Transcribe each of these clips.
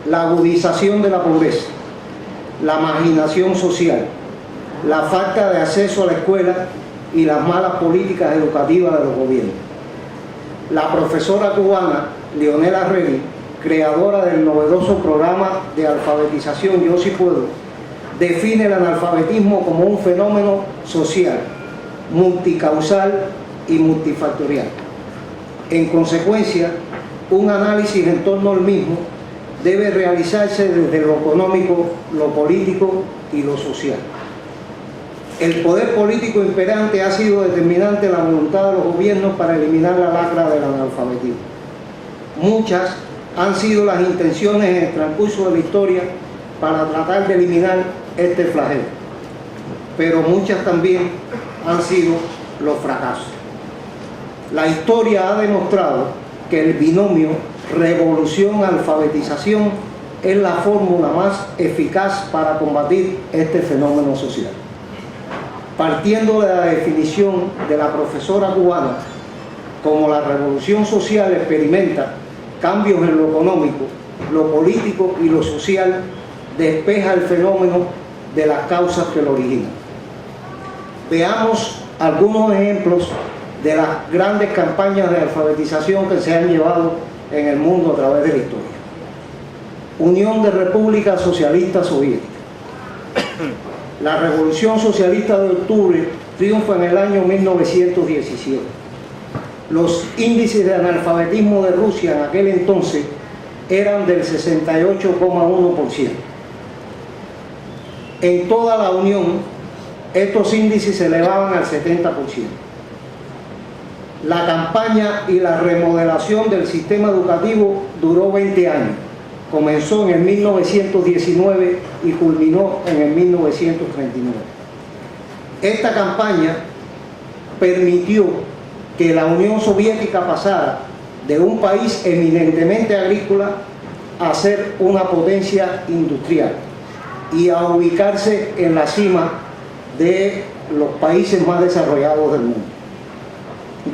la agudización de la pobreza, la marginación social, la falta de acceso a la escuela y las malas políticas educativas de los gobiernos. La profesora cubana Leonela Regui, creadora del novedoso programa de alfabetización Yo Sí Puedo, define el analfabetismo como un fenómeno social, multicausal y multifactorial. En consecuencia, un análisis en torno al mismo debe realizarse desde lo económico, lo político y lo social. El poder político imperante ha sido determinante en la voluntad de los gobiernos para eliminar la lacra del analfabetismo. Muchas han sido las intenciones en el transcurso de la historia para tratar de eliminar este flagelo, pero muchas también han sido los fracasos. La historia ha demostrado que el binomio revolución-alfabetización es la fórmula más eficaz para combatir este fenómeno social. Partiendo de la definición de la profesora cubana, como la revolución social experimenta cambios en lo económico, lo político y lo social, despeja el fenómeno de las causas que lo originan. Veamos algunos ejemplos de las grandes campañas de alfabetización que se han llevado en el mundo a través de la historia. Unión de Repúblicas Socialistas Soviéticas. La Revolución Socialista de Octubre triunfa en el año 1917. Los índices de analfabetismo de Rusia en aquel entonces eran del 68,1%. En toda la Unión, estos índices se elevaban al 70%. La campaña y la remodelación del sistema educativo duró 20 años. Comenzó en el 1919 y culminó en el 1939. Esta campaña permitió que la Unión Soviética pasara de un país eminentemente agrícola a ser una potencia industrial y a ubicarse en la cima de los países más desarrollados del mundo.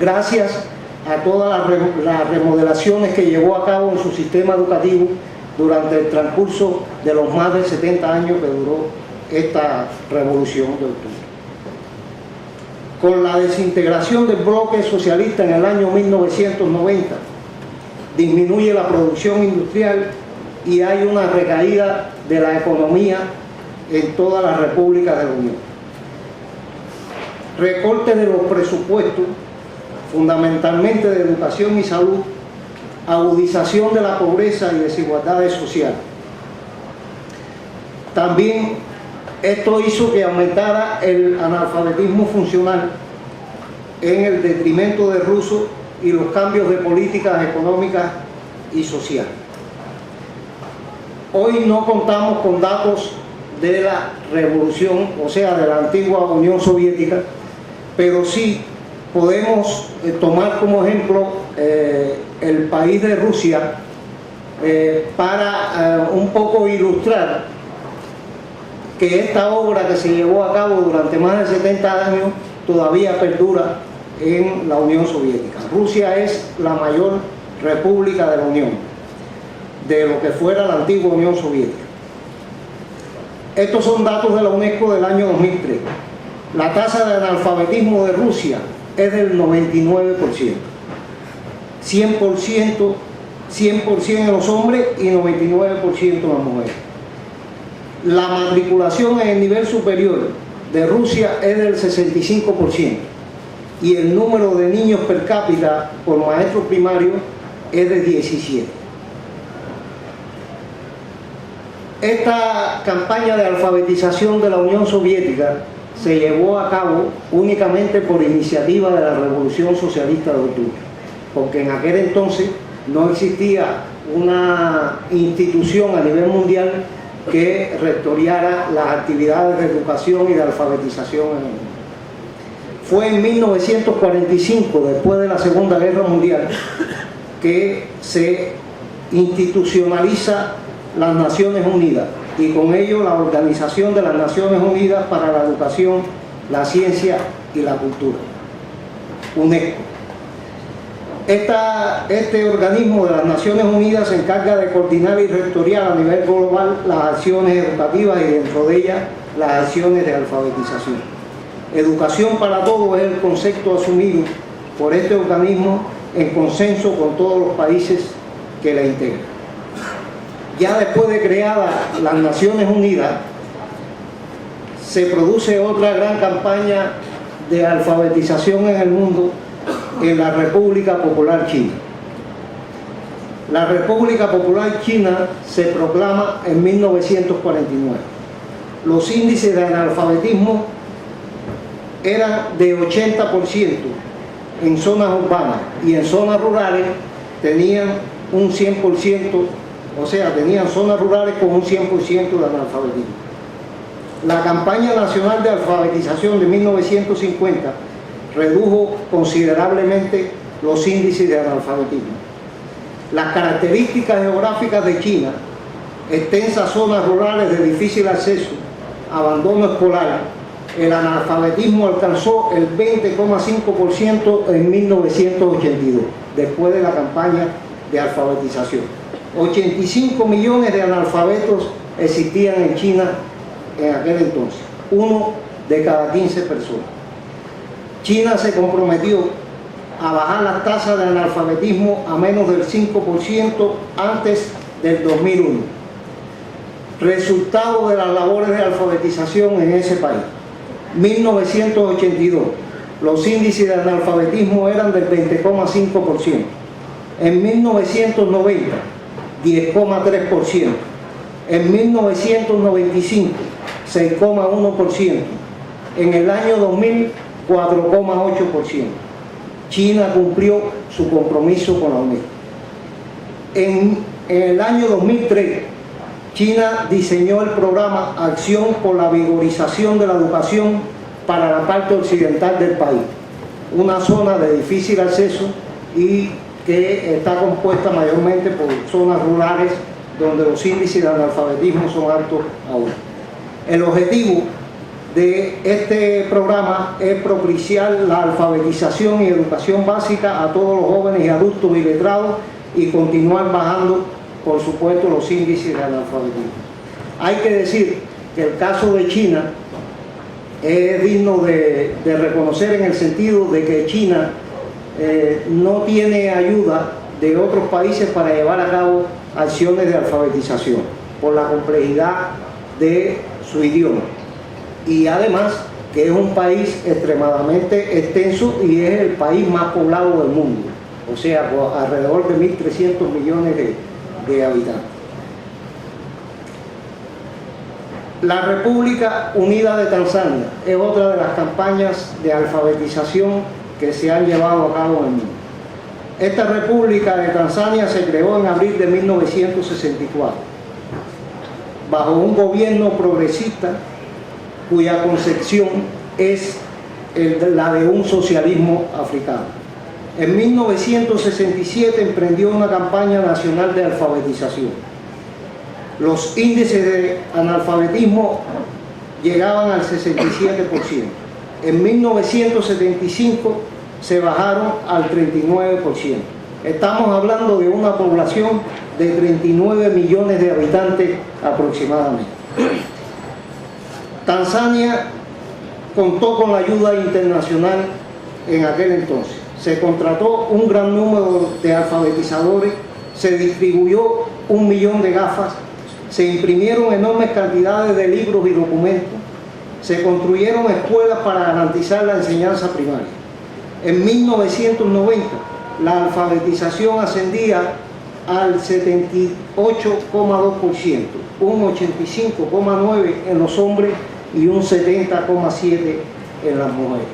Gracias a todas las remodelaciones que llevó a cabo en su sistema educativo durante el transcurso de los más de 70 años que duró esta revolución de octubre. Con la desintegración del bloque socialista en el año 1990, disminuye la producción industrial y hay una recaída de la economía en todas las repúblicas de la Unión. Recorte de los presupuestos, fundamentalmente de educación y salud, agudización de la pobreza y desigualdades sociales. También esto hizo que aumentara el analfabetismo funcional en el detrimento del ruso y los cambios de políticas económicas y sociales. Hoy no contamos con datos de la revolución, o sea, de la antigua Unión Soviética, pero sí podemos tomar como ejemplo el país de Rusia para un poco ilustrar que esta obra que se llevó a cabo durante más de 70 años todavía perdura en la Unión Soviética. Rusia es la mayor república de la Unión, de lo que fuera la antigua Unión Soviética. Estos son datos de la UNESCO del año 2003. La tasa de analfabetismo de Rusia es del 99%. 100% en los hombres y 99% en las mujeres. La matriculación en el nivel superior de Rusia es del 65% y el número de niños per cápita por maestro primario es de 17. Esta campaña de alfabetización de la Unión Soviética se llevó a cabo únicamente por iniciativa de la Revolución Socialista de Octubre, porque en aquel entonces no existía una institución a nivel mundial que rectoriara las actividades de educación y de alfabetización en el mundo. Fue en 1945, después de la Segunda Guerra Mundial, que se institucionaliza las Naciones Unidas y con ello la Organización de las Naciones Unidas para la Educación, la Ciencia y la Cultura, UNESCO. Este organismo de las Naciones Unidas se encarga de coordinar y rectorear a nivel global las acciones educativas y dentro de ellas las acciones de alfabetización. Educación para todos es el concepto asumido por este organismo en consenso con todos los países que la integran. Ya después de creadas las Naciones Unidas, se produce otra gran campaña de alfabetización en el mundo en la República Popular China. La República Popular China se proclama en 1949. Los índices de analfabetismo eran de 80% en zonas urbanas y en zonas rurales tenían un 100%, o sea, tenían zonas rurales con un 100% de analfabetismo. La campaña nacional de alfabetización de 1950 redujo considerablemente los índices de analfabetismo. Las características geográficas de China, extensas zonas rurales de difícil acceso, abandono escolar, el analfabetismo alcanzó el 20,5% en 1982, después de la campaña de alfabetización. 85 millones de analfabetos existían en China en aquel entonces, 1 de cada 15 personas. China se comprometió a bajar las tasas de analfabetismo a menos del 5% antes del 2001. Resultado de las labores de alfabetización en ese país. 1982, los índices de analfabetismo eran del 20,5%. En 1990, 10,3%. En 1995, 6,1%. En el año 2000, 4,8%. China cumplió su compromiso con la UNESCO. En el año 2003, China diseñó el programa Acción por la Vigorización de la Educación para la parte occidental del país, una zona de difícil acceso y que está compuesta mayormente por zonas rurales donde los índices de analfabetismo son altos aún. El objetivo de este programa es propiciar la alfabetización y educación básica a todos los jóvenes y adultos iletrados y continuar bajando, por supuesto, los índices de analfabetismo. Hay que decir que el caso de China es digno de reconocer en el sentido de que China no tiene ayuda de otros países para llevar a cabo acciones de alfabetización por la complejidad de su idioma. Y además que es un país extremadamente extenso y es el país más poblado del mundo, o sea, alrededor de 1.300 millones de habitantes. La República Unida de Tanzania es otra de las campañas de alfabetización que se han llevado a cabo en el mundo. Esta República de Tanzania se creó en abril de 1964, bajo un gobierno progresista cuya concepción es la de un socialismo africano. En 1967 emprendió una campaña nacional de alfabetización. Los índices de analfabetismo llegaban al 67%. En 1975 se bajaron al 39%. Estamos hablando de una población de 39 millones de habitantes aproximadamente. Tanzania contó con la ayuda internacional en aquel entonces. Se contrató un gran número de alfabetizadores, se distribuyó 1 millón de gafas, se imprimieron enormes cantidades de libros y documentos, se construyeron escuelas para garantizar la enseñanza primaria. En 1990, la alfabetización ascendía al 78,2%, un 85,9% en los hombres y un 70,7% en las mujeres.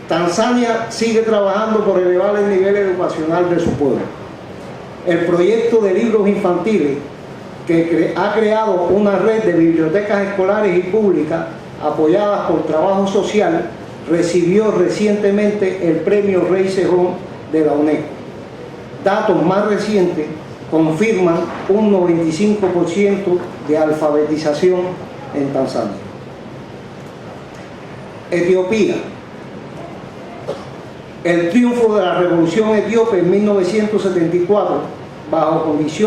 Tanzania sigue trabajando por elevar el nivel educacional de su pueblo. El proyecto de libros infantiles, que ha creado una red de bibliotecas escolares y públicas apoyadas por trabajo social, recibió recientemente el premio Rey Sejong de la UNESCO. Datos más recientes confirman un 95% de alfabetización en Tanzania. Etiopía. el triunfo de la revolución etíope en 1974, bajo condiciones